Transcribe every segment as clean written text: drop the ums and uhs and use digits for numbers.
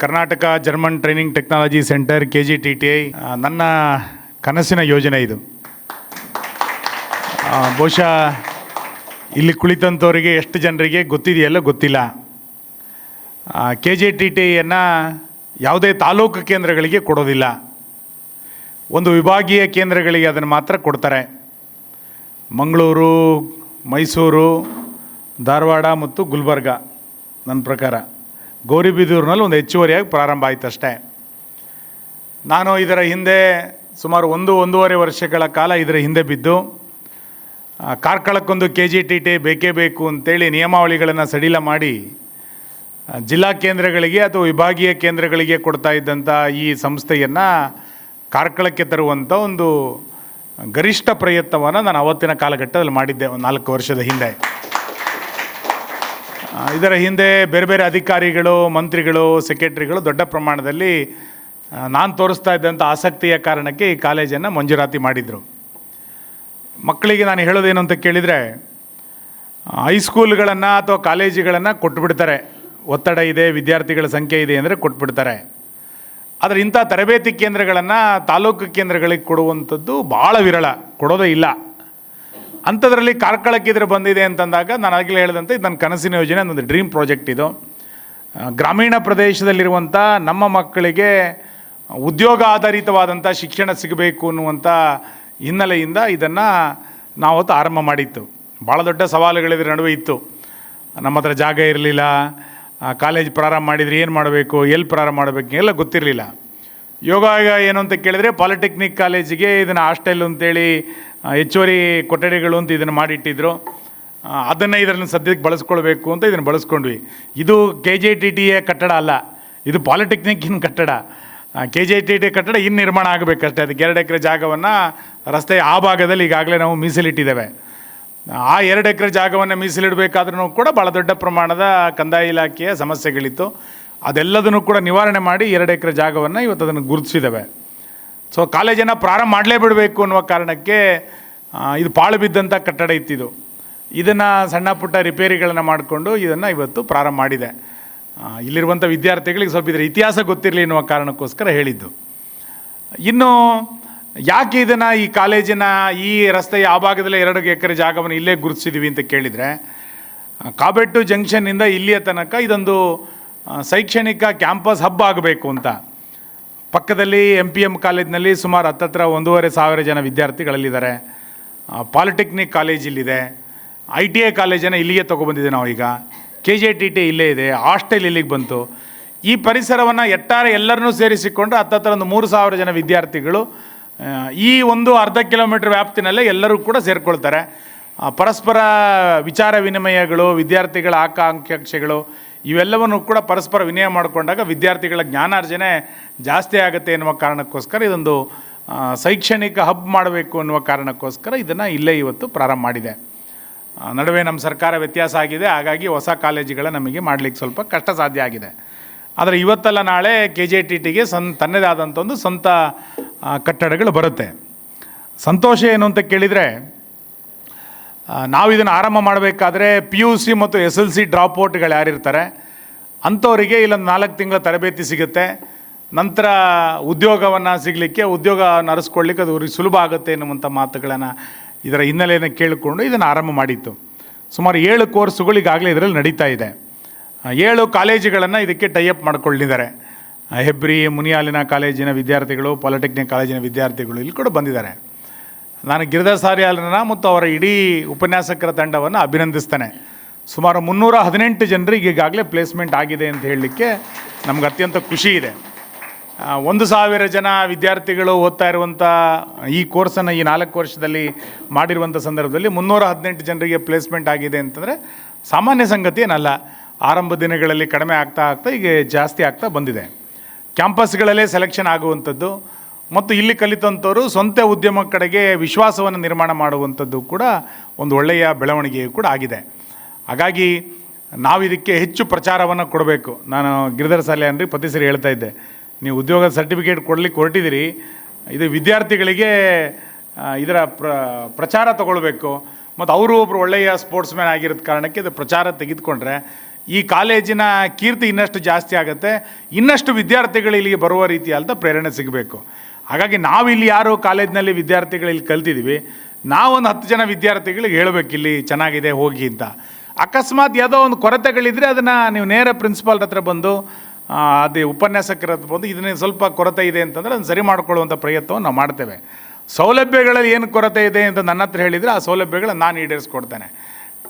Karnataka German training technology centre KGTTI ನನ್ನ ಕನಸಿನ ಯೋಜನೆ ಇದು. ಬಹುಶಃ ಇಲ್ಲಿ ಕುಳಿತಂಥವರಿಗೆ ಎಷ್ಟು ಜನರಿಗೆ ಗೊತ್ತಿದೆಯಲ್ಲ ಗೊತ್ತಿಲ್ಲ. KGTTIಯನ್ನು ಯಾವುದೇ ತಾಲೂಕು ಕೇಂದ್ರಗಳಿಗೆ ಕೊಡೋದಿಲ್ಲ, ಒಂದು ವಿಭಾಗೀಯ ಕೇಂದ್ರಗಳಿಗೆ ಅದನ್ನು ಮಾತ್ರ ಕೊಡ್ತಾರೆ. ಮಂಗಳೂರು, ಮೈಸೂರು, ಧಾರವಾಡ ಮತ್ತು ಗುಲ್ಬರ್ಗ. ನನ್ನ ಪ್ರಕಾರ ಗೌರಿಬಿದೂರಿನಲ್ಲಿ ಒಂದು ಹೆಚ್ಚುವರಿಯಾಗಿ ಪ್ರಾರಂಭ ಆಯಿತು ಅಷ್ಟೇ. ನಾನು ಇದರ ಹಿಂದೆ ಸುಮಾರು ಒಂದೂವರೆ ವರ್ಷಗಳ ಕಾಲ ಇದರ ಹಿಂದೆ ಬಿದ್ದು ಕಾರ್ಕಳಕ್ಕೊಂದು KGTTI ಬೇಕೇ ಬೇಕು ಅಂತೇಳಿ ನಿಯಮಾವಳಿಗಳನ್ನು ಸಡಿಲ ಮಾಡಿ ಜಿಲ್ಲಾ ಕೇಂದ್ರಗಳಿಗೆ ಅಥವಾ ವಿಭಾಗೀಯ ಕೇಂದ್ರಗಳಿಗೆ ಕೊಡ್ತಾ ಇದ್ದಂಥ ಈ ಸಂಸ್ಥೆಯನ್ನು ಕಾರ್ಕಳಕ್ಕೆ ತರುವಂಥ ಒಂದು ಗರಿಷ್ಠ ಪ್ರಯತ್ನವನ್ನು ನಾನು ಅವತ್ತಿನ ಕಾಲಘಟ್ಟದಲ್ಲಿ ಮಾಡಿದ್ದೆ, ಒಂದು 4 ವರ್ಷದ ಹಿಂದೆ. ಇದರ ಹಿಂದೆ ಬೇರೆ ಬೇರೆ ಅಧಿಕಾರಿಗಳು, ಮಂತ್ರಿಗಳು, ಸೆಕ್ರೆಟರಿಗಳು ದೊಡ್ಡ ಪ್ರಮಾಣದಲ್ಲಿ ನಾನು ತೋರಿಸ್ತಾ ಇದ್ದಂಥ ಆಸಕ್ತಿಯ ಕಾರಣಕ್ಕೆ ಈ ಕಾಲೇಜನ್ನು ಮಂಜೂರಾತಿ ಮಾಡಿದರು. ಮಕ್ಕಳಿಗೆ ನಾನು ಹೇಳೋದೇನು ಅಂತ ಕೇಳಿದರೆ, ಹೈಸ್ಕೂಲ್ಗಳನ್ನು ಅಥವಾ ಕಾಲೇಜುಗಳನ್ನು ಕೊಟ್ಟುಬಿಡ್ತಾರೆ, ಒತ್ತಡ ಇದೆ, ವಿದ್ಯಾರ್ಥಿಗಳ ಸಂಖ್ಯೆ ಇದೆ ಅಂದರೆ ಕೊಟ್ಬಿಡ್ತಾರೆ. ಆದರೆ ಇಂಥ ತರಬೇತಿ ಕೇಂದ್ರಗಳನ್ನು ತಾಲೂಕು ಕೇಂದ್ರಗಳಿಗೆ ಕೊಡುವಂಥದ್ದು ಭಾಳ ವಿರಳ, ಕೊಡೋದೇ ಇಲ್ಲ. ಅಂಥದ್ರಲ್ಲಿ ಕಾರ್ಕಳಕ್ಕೆ ಇದ್ರೆ ಬಂದಿದೆ ಅಂತಂದಾಗ ನಾನು ಆಗಲೇ ಹೇಳಿದಂತೆ ಇದು ನನ್ನ ಕನಸಿನ ಯೋಜನೆ, ಒಂದು ಡ್ರೀಮ್ ಪ್ರಾಜೆಕ್ಟ್ ಇದು. ಗ್ರಾಮೀಣ ಪ್ರದೇಶದಲ್ಲಿರುವಂಥ ನಮ್ಮ ಮಕ್ಕಳಿಗೆ ಉದ್ಯೋಗ ಆಧಾರಿತವಾದಂಥ ಶಿಕ್ಷಣ ಸಿಗಬೇಕು ಅನ್ನುವಂಥ ಹಿನ್ನೆಲೆಯಿಂದ ಇದನ್ನು ನಾವು ಆರಂಭ ಮಾಡಿತ್ತು. ಭಾಳ ದೊಡ್ಡ ಸವಾಲುಗಳಿದ್ರ ನಡುವೆ ಇತ್ತು. ನಮ್ಮ ಹತ್ರ ಜಾಗ ಇರಲಿಲ್ಲ, ಕಾಲೇಜ್ ಪ್ರಾರಂಭ ಮಾಡಿದರೆ ಏನು ಮಾಡಬೇಕು, ಎಲ್ಲಿ ಪ್ರಾರಂಭ ಮಾಡಬೇಕು ಎಲ್ಲ ಗೊತ್ತಿರಲಿಲ್ಲ. ಯೋಗ ಏನು ಅಂತ ಕೇಳಿದರೆ ಪಾಲಿಟೆಕ್ನಿಕ್ ಕಾಲೇಜಿಗೆ ಇದನ್ನು ಹಾಸ್ಟೆಲ್ ಅಂತೇಳಿ ಹೆಚ್ಚುವರಿ ಕೊಠಡಿಗಳು ಅಂತ ಇದನ್ನು ಮಾಡಿಟ್ಟಿದ್ರು. ಅದನ್ನು ಇದರಲ್ಲಿ ಸದ್ಯಕ್ಕೆ ಬಳಸ್ಕೊಳ್ಬೇಕು ಅಂತ ಇದನ್ನು ಬಳಸ್ಕೊಂಡ್ವಿ. ಇದು KGTTI ಕಟ್ಟಡ ಅಲ್ಲ, ಇದು ಪಾಲಿಟೆಕ್ನಿಕ್ಕಿನ ಕಟ್ಟಡ. KGTTI ಕಟ್ಟಡ ಇನ್ನು ನಿರ್ಮಾಣ ಆಗಬೇಕಷ್ಟೇ. ಅದಕ್ಕೆ 2 ಎಕರೆ ಜಾಗವನ್ನು ರಸ್ತೆಯ ಆ ಭಾಗದಲ್ಲಿ ಈಗಾಗಲೇ ನಾವು ಮೀಸಲಿಟ್ಟಿದ್ದೇವೆ. ಆ 2 ಎಕರೆ ಜಾಗವನ್ನು ಮೀಸಲಿಡಬೇಕಾದ್ರೂ ಕೂಡ ಭಾಳ ದೊಡ್ಡ ಪ್ರಮಾಣದ ಕಂದಾಯ ಇಲಾಖೆಯ ಸಮಸ್ಯೆಗಳಿತ್ತು. ಅದೆಲ್ಲದನ್ನು ಕೂಡ ನಿವಾರಣೆ ಮಾಡಿ 2 ಎಕರೆ ಜಾಗವನ್ನು ಇವತ್ತು ಅದನ್ನು ಗುರುತಿಸಿದ್ದೇವೆ. ಸೊ ಕಾಲೇಜನ್ನು ಪ್ರಾರಂಭ ಮಾಡಲೇಬಿಡಬೇಕು ಅನ್ನುವ ಕಾರಣಕ್ಕೆ ಇದು ಪಾಳು ಬಿದ್ದಂಥ ಕಟ್ಟಡ ಇತ್ತಿದು. ಇದನ್ನು ಸಣ್ಣ ಪುಟ್ಟ ರಿಪೇರಿಗಳನ್ನು ಮಾಡಿಕೊಂಡು ಇದನ್ನು ಇವತ್ತು ಪ್ರಾರಂಭ ಮಾಡಿದೆ. ಇಲ್ಲಿರುವಂಥ ವಿದ್ಯಾರ್ಥಿಗಳಿಗೆ ಸ್ವಲ್ಪ ಇದರ ಇತಿಹಾಸ ಗೊತ್ತಿರಲಿ ಎನ್ನುವ ಕಾರಣಕ್ಕೋಸ್ಕರ ಹೇಳಿದ್ದು. ಇನ್ನು ಯಾಕೆ ಇದನ್ನು ಈ ಕಾಲೇಜಿನ ಈ ರಸ್ತೆಯ ಆ ಭಾಗದಲ್ಲಿ 2 ಎಕರೆ ಜಾಗವನ್ನು ಇಲ್ಲೇ ಗುರುತಿಸಿದ್ದೀವಿ ಅಂತ ಕೇಳಿದರೆ, ಕಾಬೆಟ್ಟು ಜಂಕ್ಷನ್ನಿಂದ ಇಲ್ಲಿಯ ತನಕ ಇದೊಂದು ಶೈಕ್ಷಣಿಕ ಕ್ಯಾಂಪಸ್ ಹಬ್ ಆಗಬೇಕು ಅಂತ. ಪಕ್ಕದಲ್ಲಿ MPM ಕಾಲೇಜಿನಲ್ಲಿ ಸುಮಾರು 1,500 ಜನ ವಿದ್ಯಾರ್ಥಿಗಳಲ್ಲಿದ್ದಾರೆ. ಪಾಲಿಟೆಕ್ನಿಕ್ ಕಾಲೇಜ್ ಇಲ್ಲಿದೆ, ITI ಕಾಲೇಜನ್ನು ಇಲ್ಲಿಗೆ ತೊಗೊಬಂದಿದೆ ನಾವು. ಈಗ KGTTI ಇಲ್ಲೇ ಇದೆ, ಹಾಸ್ಟೆಲ್ ಇಲ್ಲಿಗೆ ಬಂತು. ಈ ಪರಿಸರವನ್ನು ಎಲ್ಲರನ್ನೂ ಸೇರಿಸಿಕೊಂಡ್ರೆ 3,000 ಜನ ವಿದ್ಯಾರ್ಥಿಗಳು ಈ ಒಂದು ಅರ್ಧ ಕಿಲೋಮೀಟರ್ ವ್ಯಾಪ್ತಿನಲ್ಲೇ ಎಲ್ಲರೂ ಕೂಡ ಸೇರಿಕೊಳ್ತಾರೆ. ಪರಸ್ಪರ ವಿಚಾರ ವಿನಿಮಯಗಳು, ವಿದ್ಯಾರ್ಥಿಗಳ ಆಕಾಂಕ್ಷೆಗಳು ಇವೆಲ್ಲವನ್ನು ಕೂಡ ಪರಸ್ಪರ ವಿನಿಮಯ ಮಾಡಿಕೊಂಡಾಗ ವಿದ್ಯಾರ್ಥಿಗಳ ಜ್ಞಾನಾರ್ಜನೆ ಜಾಸ್ತಿ ಆಗುತ್ತೆ ಎನ್ನುವ ಕಾರಣಕ್ಕೋಸ್ಕರ ಇದೊಂದು ಶೈಕ್ಷಣಿಕ ಹಬ್ ಮಾಡಬೇಕು ಅನ್ನುವ ಕಾರಣಕ್ಕೋಸ್ಕರ ಇದನ್ನು ಇಲ್ಲೇ ಇವತ್ತು ಪ್ರಾರಂಭ ಮಾಡಿದೆ. ನಡುವೆ ನಮ್ಮ ಸರ್ಕಾರ ವ್ಯತ್ಯಾಸ ಆಗಿದೆ, ಹಾಗಾಗಿ ಹೊಸ ಕಾಲೇಜುಗಳ ನಮಗೆ ಮಾಡಲಿಕ್ಕೆ ಸ್ವಲ್ಪ ಕಷ್ಟ ಸಾಧ್ಯ ಆಗಿದೆ. ಆದರೆ ಇವತ್ತಲ್ಲ ನಾಳೆ KGTTIಗೆ ತನ್ನದೇ ಆದಂಥ ಒಂದು ಸ್ವಂತ ಕಟ್ಟಡಗಳು ಬರುತ್ತೆ. ಸಂತೋಷ ಏನು ಅಂತ ಕೇಳಿದರೆ, ನಾವು ಇದನ್ನು ಆರಂಭ ಮಾಡಬೇಕಾದ್ರೆ PUC ಮತ್ತು SLC ಡ್ರಾಪ್ಔಟ್ಗಳು ಯಾರಿರ್ತಾರೆ ಅಂಥವರಿಗೆ ಇಲ್ಲೊಂದು 4 ತಿಂಗಳ ತರಬೇತಿ ಸಿಗುತ್ತೆ. ನಂತರ ಉದ್ಯೋಗವನ್ನು ಸಿಗಲಿಕ್ಕೆ, ಉದ್ಯೋಗ ನಡೆಸ್ಕೊಳ್ಳಿಕ್ಕೆ ಅದು ಅವ್ರಿಗೆ ಸುಲಭ ಆಗುತ್ತೆ ಎನ್ನುವಂಥ ಮಾತುಗಳನ್ನು ಇದರ ಹಿನ್ನೆಲೆಯನ್ನು ಕೇಳಿಕೊಂಡು ಇದನ್ನು ಆರಂಭ ಮಾಡಿತ್ತು. ಸುಮಾರು 7 ಕೋರ್ಸುಗಳು ಈಗಾಗಲೇ ಇದರಲ್ಲಿ ನಡೀತಾ ಇದೆ. 7 ಕಾಲೇಜುಗಳನ್ನು ಇದಕ್ಕೆ ಟೈಅಪ್ ಮಾಡ್ಕೊಂಡಿದ್ದಾರೆ. ಹೆಬ್ರಿ, ಮುನಿಯಾಲಿನ ಕಾಲೇಜಿನ ವಿದ್ಯಾರ್ಥಿಗಳು, ಪಾಲಿಟೆಕ್ನಿಕ್ ಕಾಲೇಜಿನ ವಿದ್ಯಾರ್ಥಿಗಳು ಇಲ್ಲಿ ಕೂಡ ಬಂದಿದ್ದಾರೆ. ನಾನು ಗಿರಿಧರ್ ಸಾರಿಯಾಲ್ರನ್ನ ಮತ್ತು ಅವರ ಇಡೀ ಉಪನ್ಯಾಸಕರ ತಂಡವನ್ನು ಅಭಿನಂದಿಸ್ತೇನೆ. ಸುಮಾರು 318 ಜನರಿಗೆ ಈಗಾಗಲೇ ಪ್ಲೇಸ್ಮೆಂಟ್ ಆಗಿದೆ ಅಂತ ಹೇಳಲಿಕ್ಕೆ ನಮ್ಗೆ ಅತ್ಯಂತ ಖುಷಿ ಇದೆ. 1,000 ಜನ ವಿದ್ಯಾರ್ಥಿಗಳು ಓದ್ತಾ ಇರುವಂಥ ಈ ಕೋರ್ಸನ್ನು ಈ 4 ವರ್ಷದಲ್ಲಿ ಮಾಡಿರುವಂಥ ಸಂದರ್ಭದಲ್ಲಿ 318 ಜನರಿಗೆ ಪ್ಲೇಸ್ಮೆಂಟ್ ಆಗಿದೆ ಅಂತಂದರೆ ಸಾಮಾನ್ಯ ಸಂಗತಿ ಏನಲ್ಲ. ಆರಂಭ ದಿನಗಳಲ್ಲಿ ಕಡಿಮೆ ಆಗ್ತಾ ಈಗ ಜಾಸ್ತಿ ಆಗ್ತಾ ಬಂದಿದೆ. ಕ್ಯಾಂಪಸ್ಗಳಲ್ಲೇ ಸೆಲೆಕ್ಷನ್ ಆಗುವಂಥದ್ದು ಮತ್ತು ಇಲ್ಲಿ ಕಲಿತಂಥವರು ಸ್ವಂತ ಉದ್ಯಮ ಕಡೆಗೆ ವಿಶ್ವಾಸವನ್ನು ನಿರ್ಮಾಣ ಮಾಡುವಂಥದ್ದು ಕೂಡ ಒಂದು ಒಳ್ಳೆಯ ಬೆಳವಣಿಗೆಯೂ ಕೂಡ ಆಗಿದೆ. ಹಾಗಾಗಿ ನಾವು ಇದಕ್ಕೆ ಹೆಚ್ಚು ಪ್ರಚಾರವನ್ನು ಕೊಡಬೇಕು. ನಾನು ಗಿರಿಧರ್ ಸಾಲಿಯಾನ್ರಿ ಪ್ರತಿ ಸರಿ ಹೇಳ್ತಾ ಇದ್ದೆ, ನೀವು ಉದ್ಯೋಗ ಸರ್ಟಿಫಿಕೇಟ್ ಕೊಡಲಿಕ್ಕೆ ಹೊರಟಿದ್ದೀರಿ, ಇದು ವಿದ್ಯಾರ್ಥಿಗಳಿಗೆ ಇದರ ಪ್ರಚಾರ ತಗೊಳ್ಬೇಕು. ಮತ್ತು ಅವರು ಒಬ್ಬರು ಒಳ್ಳೆಯ ಸ್ಪೋರ್ಟ್ಸ್ ಮ್ಯಾನ್ ಆಗಿರೋದ ಕಾರಣಕ್ಕೆ ಇದು ಪ್ರಚಾರ ತೆಗೆದುಕೊಂಡ್ರೆ ಈ ಕಾಲೇಜಿನ ಕೀರ್ತಿ ಇನ್ನಷ್ಟು ಜಾಸ್ತಿ ಆಗುತ್ತೆ, ಇನ್ನಷ್ಟು ವಿದ್ಯಾರ್ಥಿಗಳು ಇಲ್ಲಿಗೆ ಬರುವ ರೀತಿಯಾದ ಪ್ರೇರಣೆ ಸಿಗಬೇಕು. ಹಾಗಾಗಿ ನಾವಿಲ್ಲಿ ಯಾರು ಕಾಲೇಜಿನಲ್ಲಿ ವಿದ್ಯಾರ್ಥಿಗಳು ಇಲ್ಲಿ ಕಲ್ತಿದ್ದೀವಿ, ನಾವೊಂದು 10 ಜನ ವಿದ್ಯಾರ್ಥಿಗಳಿಗೆ ಹೇಳಬೇಕು ಇಲ್ಲಿ ಚೆನ್ನಾಗಿದೆ ಹೋಗಿ ಅಂತ. ಅಕಸ್ಮಾತ್ ಯಾವುದೋ ಒಂದು ಕೊರತೆಗಳಿದ್ದರೆ ಅದನ್ನು ನೀವು ನೇರ ಪ್ರಿನ್ಸಿಪಾಲ್ ಹತ್ರ ಬಂದು ಅದೇ ಉಪನ್ಯಾಸಕರ ಹತ್ರ ಬಂದು ಇದನ್ನ ಸ್ವಲ್ಪ ಕೊರತೆ ಇದೆ ಅಂತಂದರೆ ಅದನ್ನು ಸರಿ ಮಾಡಿಕೊಳ್ಳುವಂಥ ಪ್ರಯತ್ನವನ್ನು ನಾವು ಮಾಡ್ತೇವೆ. ಸೌಲಭ್ಯಗಳಲ್ಲಿ ಏನು ಕೊರತೆ ಇದೆ ಅಂತ ನನ್ನ ಹತ್ರ ಹೇಳಿದರೆ ಆ ಸೌಲಭ್ಯಗಳನ್ನು ನಾನು ಈಡೇರಿಸ್ಕೊಡ್ತೇನೆ.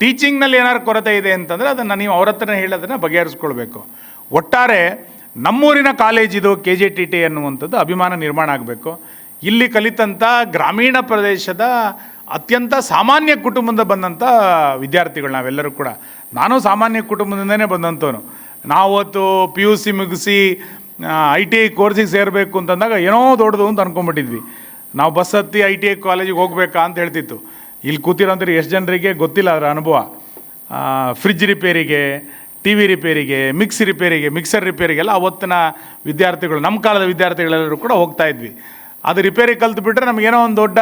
ಟೀಚಿಂಗ್ನಲ್ಲಿ ಏನಾದ್ರು ಕೊರತೆ ಇದೆ ಅಂತಂದರೆ ಅದನ್ನು ನೀವು ಅವ್ರ ಹತ್ರನೇ ಹೇಳೋದನ್ನು ಬಗೆಹರಿಸ್ಕೊಳ್ಬೇಕು. ಒಟ್ಟಾರೆ ನಮ್ಮೂರಿನ ಕಾಲೇಜಿದು KJTT ಅನ್ನುವಂಥದ್ದು ಅಭಿಮಾನ ನಿರ್ಮಾಣ ಆಗಬೇಕು. ಇಲ್ಲಿ ಕಲಿತಂಥ ಗ್ರಾಮೀಣ ಪ್ರದೇಶದ ಅತ್ಯಂತ ಸಾಮಾನ್ಯ ಕುಟುಂಬದಿಂದ ಬಂದಂಥ ವಿದ್ಯಾರ್ಥಿಗಳು ನಾವೆಲ್ಲರೂ ಕೂಡ. ನಾನು ಸಾಮಾನ್ಯ ಕುಟುಂಬದಿಂದನೇ ಬಂದಂಥವನು. ನಾವತ್ತು PUC ಮುಗಿಸಿ ITI ಕೋರ್ಸಿಗೆ ಸೇರಬೇಕು ಅಂತಂದಾಗ ಏನೋ ದೊಡ್ಡದು ಅಂತ ಅಂದ್ಕೊಂಡ್ಬಿಟ್ಟಿದ್ವಿ. ನಾವು ಬಸ್ ಹತ್ತಿ ITI ಕಾಲೇಜಿಗೆ ಹೋಗ್ಬೇಕಾ ಅಂತ ಹೇಳ್ತಿತ್ತು. ಇಲ್ಲಿ ಕೂತಿರೋಂಥವ್ರು ಎಷ್ಟು ಜನರಿಗೆ ಗೊತ್ತಿಲ್ಲ ಅದರ ಅನುಭವ. ಫ್ರಿಜ್ ರಿಪೇರಿಗೆ, TV ರಿಪೇರಿಗೆ, ಮಿಕ್ಸರ್ ರಿಪೇರಿಗೆಲ್ಲ ಅವತ್ತಿನ ವಿದ್ಯಾರ್ಥಿಗಳು, ನಮ್ಮ ಕಾಲದ ವಿದ್ಯಾರ್ಥಿಗಳೆಲ್ಲರೂ ಕೂಡ ಹೋಗ್ತಾ ಇದ್ವಿ. ಅದು ರಿಪೇರಿ ಕಲ್ತು ನಮಗೇನೋ ಒಂದು ದೊಡ್ಡ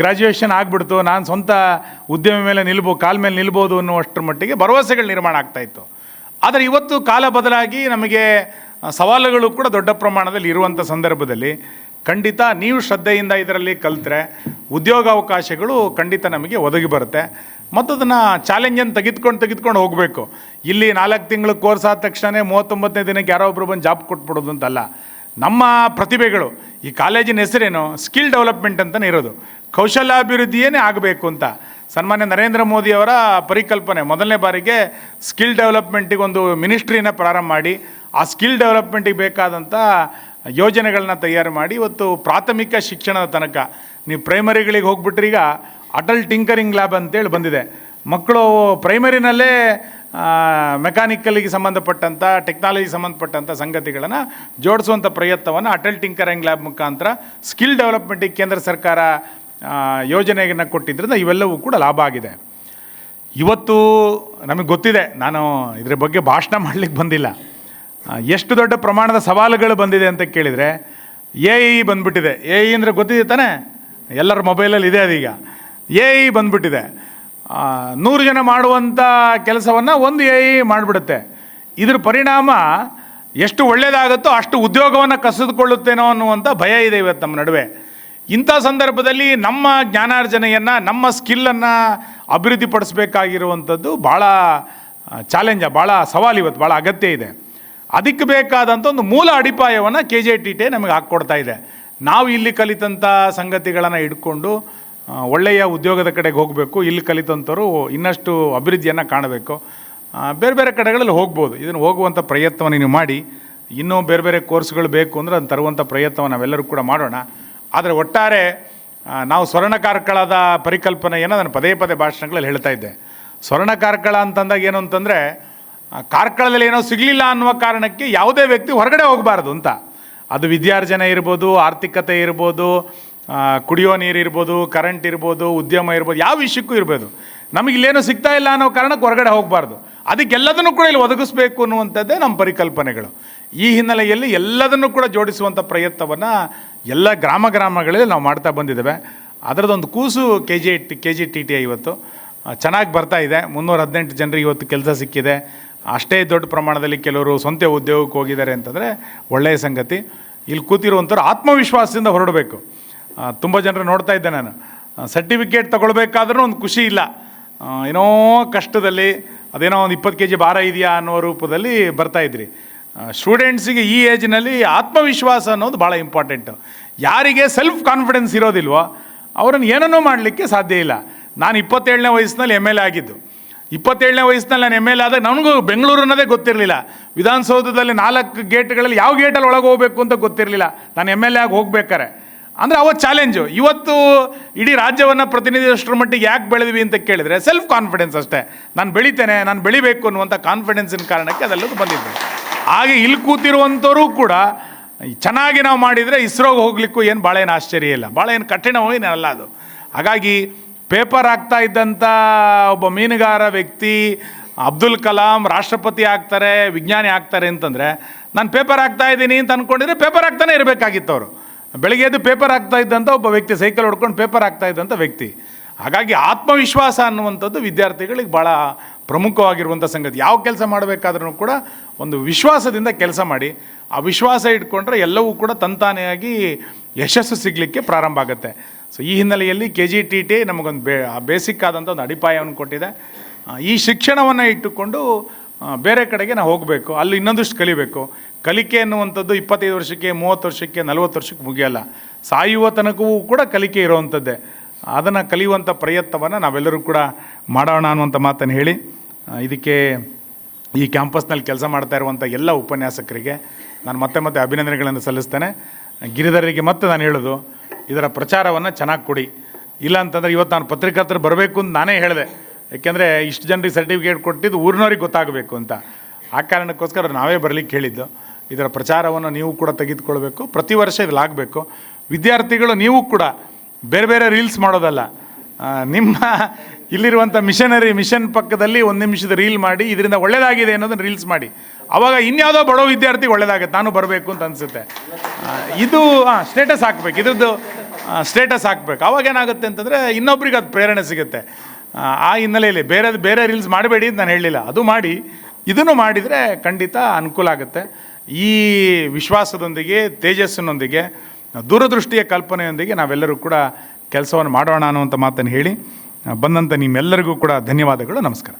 ಗ್ರ್ಯಾಜುಯೇಷನ್ ಆಗಿಬಿಡ್ತು, ನಾನು ಸ್ವಂತ ಉದ್ಯಮ ಮೇಲೆ ಕಾಲ ಮೇಲೆ ನಿಲ್ಬೋದು ಅನ್ನುವಷ್ಟರ ಮಟ್ಟಿಗೆ ಭರವಸೆಗಳು ನಿರ್ಮಾಣ ಆಗ್ತಾಯಿತ್ತು. ಆದರೆ ಇವತ್ತು ಕಾಲ ಬದಲಾಗಿ ನಮಗೆ ಸವಾಲುಗಳು ಕೂಡ ದೊಡ್ಡ ಪ್ರಮಾಣದಲ್ಲಿ ಇರುವಂಥ ಸಂದರ್ಭದಲ್ಲಿ ಖಂಡಿತ ನೀವು ಶ್ರದ್ಧೆಯಿಂದ ಇದರಲ್ಲಿ ಕಲಿತ್ರೆ ಉದ್ಯೋಗಾವಕಾಶಗಳು ಖಂಡಿತ ನಮಗೆ ಒದಗಿ ಬರುತ್ತೆ. ಮತ್ತು ಅದನ್ನು ಚಾಲೆಂಜನ್ನು ತೆಗೆದುಕೊಂಡು ಹೋಗಬೇಕು. ಇಲ್ಲಿ 4 ತಿಂಗಳು ಕೋರ್ಸ್ ಆದ ತಕ್ಷಣ 39ನೇ ದಿನಕ್ಕೆ ಯಾರೋ ಒಬ್ಬರು ಬಂದು ಜಾಬ್ ಕೊಟ್ಬಿಡೋದು ಅಂತಲ್ಲ. ನಮ್ಮ ಪ್ರತಿಭೆಗಳು, ಈ ಕಾಲೇಜಿನ ಹೆಸರೇನು ಸ್ಕಿಲ್ ಡೆವಲಪ್ಮೆಂಟ್ ಅಂತಲೇ ಇರೋದು, ಕೌಶಲ್ಯಾಭಿವೃದ್ಧಿಯೇ ಆಗಬೇಕು ಅಂತ. ಸನ್ಮಾನ್ಯ ನರೇಂದ್ರ ಮೋದಿಯವರ ಪರಿಕಲ್ಪನೆ, ಮೊದಲನೇ ಬಾರಿಗೆ ಸ್ಕಿಲ್ ಡೆವಲಪ್ಮೆಂಟಿಗೆ ಒಂದು ಮಿನಿಸ್ಟ್ರಿನ ಪ್ರಾರಂಭ ಮಾಡಿ ಆ ಸ್ಕಿಲ್ ಡೆವಲಪ್ಮೆಂಟಿಗೆ ಬೇಕಾದಂಥ ಯೋಜನೆಗಳನ್ನ ತಯಾರು ಮಾಡಿ ಇವತ್ತು ಪ್ರಾಥಮಿಕ ಶಿಕ್ಷಣದ ತನಕ ನೀವು ಪ್ರೈಮರಿಗಳಿಗೆ ಹೋಗ್ಬಿಟ್ರೀಗ ಅಟಲ್ ಟಿಂಕರಿಂಗ್ ಲ್ಯಾಬ್ ಅಂತೇಳಿ ಬಂದಿದೆ. ಮಕ್ಕಳು ಪ್ರೈಮರಿನಲ್ಲೇ ಮೆಕ್ಯಾನಿಕಲಿಗೆ ಸಂಬಂಧಪಟ್ಟಂಥ ಟೆಕ್ನಾಲಜಿಗೆ ಸಂಬಂಧಪಟ್ಟಂಥ ಸಂಗತಿಗಳನ್ನು ಜೋಡಿಸುವಂಥ ಪ್ರಯತ್ನವನ್ನು ಅಟಲ್ ಟಿಂಕರಿಂಗ್ ಲ್ಯಾಬ್ ಮುಖಾಂತರ ಸ್ಕಿಲ್ ಡೆವಲಪ್ಮೆಂಟಿಗೆ ಕೇಂದ್ರ ಸರ್ಕಾರ ಯೋಜನೆಯನ್ನು ಕೊಟ್ಟಿದ್ದರಿಂದ ಇವೆಲ್ಲವೂ ಕೂಡ ಲಾಭ ಆಗಿದೆ. ಇವತ್ತು ನಮಗೆ ಗೊತ್ತಿದೆ, ನಾನು ಇದರ ಬಗ್ಗೆ ಭಾಷಣ ಮಾಡಲಿಕ್ಕೆ ಬಂದಿಲ್ಲ, ಎಷ್ಟು ದೊಡ್ಡ ಪ್ರಮಾಣದ ಸವಾಲುಗಳು ಬಂದಿದೆ ಅಂತ ಕೇಳಿದರೆ AI ಬಂದುಬಿಟ್ಟಿದೆ. AI ಅಂದರೆ ಗೊತ್ತಿದೆ ತಾನೇ, ಎಲ್ಲರ ಮೊಬೈಲಲ್ಲಿ ಇದೆ ಅದೀಗ. AI ಬಂದುಬಿಟ್ಟಿದೆ. 100 ಜನ ಮಾಡುವಂಥ ಕೆಲಸವನ್ನು ಒಂದು AI ಮಾಡಿಬಿಡುತ್ತೆ. ಇದ್ರ ಪರಿಣಾಮ ಎಷ್ಟು ಒಳ್ಳೆಯದಾಗುತ್ತೋ ಅಷ್ಟು ಉದ್ಯೋಗವನ್ನು ಕಸಿದುಕೊಳ್ಳುತ್ತೇನೋ ಅನ್ನುವಂಥ ಭಯ ಇದೆ ಇವತ್ತು ನಮ್ಮ ನಡುವೆ. ಇಂಥ ಸಂದರ್ಭದಲ್ಲಿ ನಮ್ಮ ಜ್ಞಾನಾರ್ಜನೆಯನ್ನು, ನಮ್ಮ ಸ್ಕಿಲ್ಲನ್ನು ಅಭಿವೃದ್ಧಿಪಡಿಸಬೇಕಾಗಿರುವಂಥದ್ದು ಭಾಳ ಚಾಲೆಂಜ, ಭಾಳ ಸವಾಲು ಇವತ್ತು, ಭಾಳ ಅಗತ್ಯ ಇದೆ. ಅದಕ್ಕೆ ಬೇಕಾದಂಥ ಒಂದು ಮೂಲ ಅಡಿಪಾಯವನ್ನು KJTT ನಮಗೆ ಹಾಕ್ಕೊಡ್ತಾ ಇದೆ. ನಾವು ಇಲ್ಲಿ ಕಲಿತಂಥ ಸಂಗತಿಗಳನ್ನು ಇಟ್ಕೊಂಡು ಒಳ್ಳೆಯ ಉದ್ಯೋಗದ ಕಡೆಗೆ ಹೋಗಬೇಕು. ಇಲ್ಲಿ ಕಲಿತಂಥವ್ರು ಇನ್ನಷ್ಟು ಅಭಿವೃದ್ಧಿಯನ್ನು ಕಾಣಬೇಕು. ಬೇರೆ ಬೇರೆ ಕಡೆಗಳಲ್ಲಿ ಹೋಗ್ಬೋದು. ಇದನ್ನು ಹೋಗುವಂಥ ಪ್ರಯತ್ನವನ್ನು ನೀವು ಮಾಡಿ, ಇನ್ನೂ ಬೇರೆ ಬೇರೆ ಕೋರ್ಸ್ಗಳು ಬೇಕು ಅಂದರೆ ಅದನ್ನು ತರುವಂಥ ಪ್ರಯತ್ನವನ್ನು ನಾವೆಲ್ಲರೂ ಕೂಡ ಮಾಡೋಣ. ಆದರೆ ಒಟ್ಟಾರೆ ನಾವು ಸ್ವರ್ಣ ಕಾರ್ಕಳದ ಪರಿಕಲ್ಪನೆಯನ್ನು ನಾನು ಪದೇ ಭಾಷಣಗಳಲ್ಲಿ ಹೇಳ್ತಾ ಇದ್ದೆ. ಸ್ವರ್ಣ ಕಾರ್ಕಳ ಅಂತಂದಾಗ ಏನು ಅಂತಂದರೆ, ಕಾರ್ಕಳದಲ್ಲಿ ಏನೋ ಸಿಗಲಿಲ್ಲ ಅನ್ನುವ ಕಾರಣಕ್ಕೆ ಯಾವುದೇ ವ್ಯಕ್ತಿ ಹೊರಗಡೆ ಹೋಗಬಾರ್ದು ಅಂತ. ಅದು ವಿದ್ಯಾರ್ಜನೆ ಇರ್ಬೋದು, ಆರ್ಥಿಕತೆ ಇರ್ಬೋದು, ಕುಡಿಯೋ ನೀರು ಇರ್ಬೋದು, ಕರೆಂಟ್ ಇರ್ಬೋದು, ಉದ್ಯಮ ಇರ್ಬೋದು, ಯಾವ ವಿಷಯಕ್ಕೂ ಇರ್ಬೋದು. ನಮಗಿಲ್ಲೇನೂ ಸಿಗ್ತಾ ಇಲ್ಲ ಅನ್ನೋ ಕಾರಣಕ್ಕೆ ಹೊರಗಡೆ ಹೋಗಬಾರ್ದು. ಅದಕ್ಕೆಲ್ಲದನ್ನು ಕೂಡ ಇಲ್ಲಿ ಒದಗಿಸ್ಬೇಕು ಅನ್ನುವಂಥದ್ದೇ ನಮ್ಮ ಪರಿಕಲ್ಪನೆಗಳು. ಈ ಹಿನ್ನೆಲೆಯಲ್ಲಿ ಎಲ್ಲದನ್ನು ಕೂಡ ಜೋಡಿಸುವಂಥ ಪ್ರಯತ್ನವನ್ನು ಎಲ್ಲ ಗ್ರಾಮಗಳಲ್ಲಿ ನಾವು ಮಾಡ್ತಾ ಬಂದಿದ್ದೇವೆ. ಅದರದೊಂದು ಕೂಸು KJTT ಇವತ್ತು ಚೆನ್ನಾಗಿ ಬರ್ತಾ ಇದೆ. 318 ಜನರಿಗೆ ಇವತ್ತು ಕೆಲಸ ಸಿಕ್ಕಿದೆ. ಅಷ್ಟೇ ದೊಡ್ಡ ಪ್ರಮಾಣದಲ್ಲಿ ಕೆಲವರು ಸ್ವಂತ ಉದ್ಯೋಗಕ್ಕೆ ಹೋಗಿದ್ದಾರೆ ಅಂತಂದರೆ ಒಳ್ಳೆಯ ಸಂಗತಿ. ಇಲ್ಲಿ ಕೂತಿರುವಂಥವ್ರು ಆತ್ಮವಿಶ್ವಾಸದಿಂದ ಹೊರಡಬೇಕು. ತುಂಬ ಜನರು ನೋಡ್ತಾ ಇದ್ದೆ ನಾನು, ಸರ್ಟಿಫಿಕೇಟ್ ತೊಗೊಳ್ಬೇಕಾದ್ರೂ ಒಂದು ಖುಷಿ ಇಲ್ಲ, ಏನೋ ಕಷ್ಟದಲ್ಲಿ ಅದೇನೋ ಒಂದು 20 kg ಭಾರ ಇದೆಯಾ ಅನ್ನೋ ರೂಪದಲ್ಲಿ ಬರ್ತಾಯಿದ್ರಿ. ಸ್ಟೂಡೆಂಟ್ಸಿಗೆ ಈ ಏಜ್ನಲ್ಲಿ ಆತ್ಮವಿಶ್ವಾಸ ಅನ್ನೋದು ಭಾಳ ಇಂಪಾರ್ಟೆಂಟು. ಯಾರಿಗೆ ಸೆಲ್ಫ್ ಕಾನ್ಫಿಡೆನ್ಸ್ ಇರೋದಿಲ್ವೋ ಅವರನ್ನು ಏನನ್ನೂ ಮಾಡಲಿಕ್ಕೆ ಸಾಧ್ಯ ಇಲ್ಲ. ನಾನು 27ನೇ ವಯಸ್ಸಿನಲ್ಲಿ MLA ಆಗಿದ್ದು. 27ನೇ ವಯಸ್ಸಿನಲ್ಲಿ ನಾನು MLA ಆದಾಗ ನನಗೂ ಬೆಂಗಳೂರು ಅನ್ನೋದೇ ಗೊತ್ತಿರಲಿಲ್ಲ. ವಿಧಾನಸೌಧದಲ್ಲಿ 4 ಗೇಟ್ಗಳಲ್ಲಿ ಯಾವ ಗೇಟಲ್ಲಿ ಒಳಗೆ ಹೋಗಬೇಕು ಅಂತ ಗೊತ್ತಿರಲಿಲ್ಲ ನಾನು MLA ಆಗಿ ಹೋಗ್ಬೇಕಾರೆ. ಅಂದರೆ ಅವತ್ತು ಚಾಲೆಂಜು. ಇವತ್ತು ಇಡೀ ರಾಜ್ಯವನ್ನು ಪ್ರತಿನಿಧಿಸೋಷ್ಟರ ಮಟ್ಟಿಗೆ ಯಾಕೆ ಬೆಳೆದ್ವಿ ಅಂತ ಕೇಳಿದರೆ ಸೆಲ್ಫ್ ಕಾನ್ಫಿಡೆನ್ಸ್ ಅಷ್ಟೇ. ನಾನು ಬೆಳಿತೇನೆ, ನಾನು ಬೆಳಿಬೇಕು ಅನ್ನುವಂಥ ಕಾನ್ಫಿಡೆನ್ಸಿನ ಕಾರಣಕ್ಕೆ ಅದೆಲ್ಲದು ಬಂದಿದ್ದೆ. ಹಾಗೆ ಇಲ್ಲಿ ಕೂತಿರುವಂಥವರು ಕೂಡ ಚೆನ್ನಾಗಿ ನಾವು ಮಾಡಿದರೆ ಇಸ್ರೋಗೆ ಹೋಗ್ಲಿಕ್ಕೂ ಏನು ಭಾಳ ಏನು ಆಶ್ಚರ್ಯ ಇಲ್ಲ, ಭಾಳ ಏನು ಕಠಿಣವೇನಲ್ಲ ಅದು. ಹಾಗಾಗಿ ಪೇಪರ್ ಆಗ್ತಾ ಇದ್ದಂಥ ಒಬ್ಬ ಮೀನುಗಾರ ವ್ಯಕ್ತಿ ಅಬ್ದುಲ್ ಕಲಾಂ ರಾಷ್ಟ್ರಪತಿ ಆಗ್ತಾರೆ, ವಿಜ್ಞಾನಿ ಆಗ್ತಾರೆ ಅಂತಂದರೆ ನಾನು ಪೇಪರ್ ಆಗ್ತಾ ಇದ್ದೀನಿ ಅಂತ ಅಂದ್ಕೊಂಡಿದ್ರೆ ಪೇಪರ್ ಆಗ್ತಾನೆ ಇರಬೇಕಾಗಿತ್ತು. ಅವರು ಬೆಳಗ್ಗೆ ಎದ್ದು ಪೇಪರ್ ಆಗ್ತಾ ಇದ್ದಂಥ ಒಬ್ಬ ವ್ಯಕ್ತಿ, ಸೈಕಲ್ ಹೊಡ್ಕೊಂಡು ಪೇಪರ್ ಆಗ್ತಾ ಇದ್ದಂಥ ವ್ಯಕ್ತಿ. ಹಾಗಾಗಿ ಆತ್ಮವಿಶ್ವಾಸ ಅನ್ನುವಂಥದ್ದು ವಿದ್ಯಾರ್ಥಿಗಳಿಗೆ ಭಾಳ ಪ್ರಮುಖವಾಗಿರುವಂಥ ಸಂಗತಿ. ಯಾವ ಕೆಲಸ ಮಾಡಬೇಕಾದ್ರೂ ಕೂಡ ಒಂದು ವಿಶ್ವಾಸದಿಂದ ಕೆಲಸ ಮಾಡಿ. ಆ ವಿಶ್ವಾಸ ಇಟ್ಕೊಂಡ್ರೆ ಎಲ್ಲವೂ ಕೂಡ ತಂತಾನೆಯಾಗಿ ಯಶಸ್ಸು ಸಿಗಲಿಕ್ಕೆ ಪ್ರಾರಂಭ ಆಗುತ್ತೆ. ಸೊ ಈ ಹಿನ್ನೆಲೆಯಲ್ಲಿ KGTT ನಮಗೊಂದು ಬೇಸಿಕ್ ಆದಂಥ ಒಂದು ಅಡಿಪಾಯವನ್ನು ಕೊಟ್ಟಿದೆ. ಈ ಶಿಕ್ಷಣವನ್ನು ಇಟ್ಟುಕೊಂಡು ಬೇರೆ ಕಡೆಗೆ ನಾವು ಹೋಗಬೇಕು, ಅಲ್ಲಿ ಇನ್ನೊಂದಷ್ಟು ಕಲಿಬೇಕು. ಕಲಿಕೆ ಅನ್ನುವಂಥದ್ದು 25 ವರ್ಷಕ್ಕೆ, 30 ವರ್ಷಕ್ಕೆ, 40 ವರ್ಷಕ್ಕೆ ಮುಗಿಯಲ್ಲ. ಸಾಯುವ ತನಕವೂ ಕೂಡ ಕಲಿಕೆ ಇರುವಂಥದ್ದೇ. ಅದನ್ನು ಕಲಿಯುವಂಥ ಪ್ರಯತ್ನವನ್ನು ನಾವೆಲ್ಲರೂ ಕೂಡ ಮಾಡೋಣ ಅನ್ನುವಂಥ ಮಾತನ್ನು ಹೇಳಿ, ಇದಕ್ಕೆ ಈ ಕ್ಯಾಂಪಸ್ನಲ್ಲಿ ಕೆಲಸ ಮಾಡ್ತಾ ಇರುವಂಥ ಎಲ್ಲ ಉಪನ್ಯಾಸಕರಿಗೆ ನಾನು ಮತ್ತೆ ಅಭಿನಂದನೆಗಳನ್ನು ಸಲ್ಲಿಸ್ತೇನೆ. ಗಿರಿಧರಿಗೆ ಮತ್ತೆ ನಾನು ಹೇಳೋದು, ಇದರ ಪ್ರಚಾರವನ್ನು ಚೆನ್ನಾಗಿ ಕೊಡಿ. ಇಲ್ಲ ಅಂತಂದರೆ ಇವತ್ತು ನಾನು ಪತ್ರಿಕಾರ್ತರು ಬರಬೇಕು ಅಂತ ನಾನೇ ಹೇಳಿದೆ. ಯಾಕೆಂದರೆ ಇಷ್ಟು ಜನರಿಗೆ ಸರ್ಟಿಫಿಕೇಟ್ ಕೊಟ್ಟಿದ್ದು ಊರಿನವ್ರಿಗೆ ಗೊತ್ತಾಗಬೇಕು ಅಂತ. ಆ ಕಾರಣಕ್ಕೋಸ್ಕರ ನಾವೇ ಬರಲಿಕ್ಕೆ ಹೇಳಿದ್ದು. ಇದರ ಪ್ರಚಾರವನ್ನು ನೀವು ಕೂಡ ತೆಗೆದುಕೊಳ್ಬೇಕು. ಪ್ರತಿ ವರ್ಷ ಇದಲಾಗಬೇಕು. ವಿದ್ಯಾರ್ಥಿಗಳು ನೀವು ಕೂಡ ಬೇರೆ ಬೇರೆ ರೀಲ್ಸ್ ಮಾಡೋದಲ್ಲ, ನಿಮ್ಮ ಇಲ್ಲಿರುವಂಥ ಮಿಷನ್ ಪಕ್ಕದಲ್ಲಿ 1 ನಿಮಿಷದ ರೀಲ್ ಮಾಡಿ ಇದರಿಂದ ಒಳ್ಳೆಯದಾಗಿದೆ ಅನ್ನೋದನ್ನು ರೀಲ್ಸ್ ಮಾಡಿ. ಆವಾಗ ಇನ್ಯಾವುದೋ ಬಡೋ ವಿದ್ಯಾರ್ಥಿಗೆ ಒಳ್ಳೆಯದಾಗುತ್ತೆ, ನಾನು ಬರಬೇಕು ಅಂತ ಅನಿಸುತ್ತೆ. ಇದು ಸ್ಟೇಟಸ್ ಹಾಕಬೇಕು, ಇದ್ರದ್ದು ಸ್ಟೇಟಸ್ ಹಾಕಬೇಕು. ಅವಾಗೇನಾಗುತ್ತೆ ಅಂತಂದರೆ ಇನ್ನೊಬ್ರಿಗೆ ಅದು ಪ್ರೇರಣೆ ಸಿಗುತ್ತೆ. ಆ ಹಿನ್ನೆಲೆಯಲ್ಲಿ ಬೇರೆ ರೀಲ್ಸ್ ಮಾಡಬೇಡಿ ಅಂತ ನಾನು ಹೇಳಲಿಲ್ಲ, ಅದು ಮಾಡಿ. ಇದನ್ನು ಮಾಡಿದರೆ ಖಂಡಿತ ಅನುಕೂಲ ಆಗುತ್ತೆ. ಈ ವಿಶ್ವಾಸದೊಂದಿಗೆ, ತೇಜಸ್ಸಿನೊಂದಿಗೆ, ದೂರದೃಷ್ಟಿಯ ಕಲ್ಪನೆಯೊಂದಿಗೆ ನಾವೆಲ್ಲರೂ ಕೂಡ ಕೆಲಸವನ್ನು ಮಾಡೋಣ ಅನ್ನುವಂಥ ಮಾತನ್ನು ಹೇಳಿ ಬಂದಂಥ ನಿಮ್ಮೆಲ್ಲರಿಗೂ ಕೂಡ ಧನ್ಯವಾದಗಳು. ನಮಸ್ಕಾರ.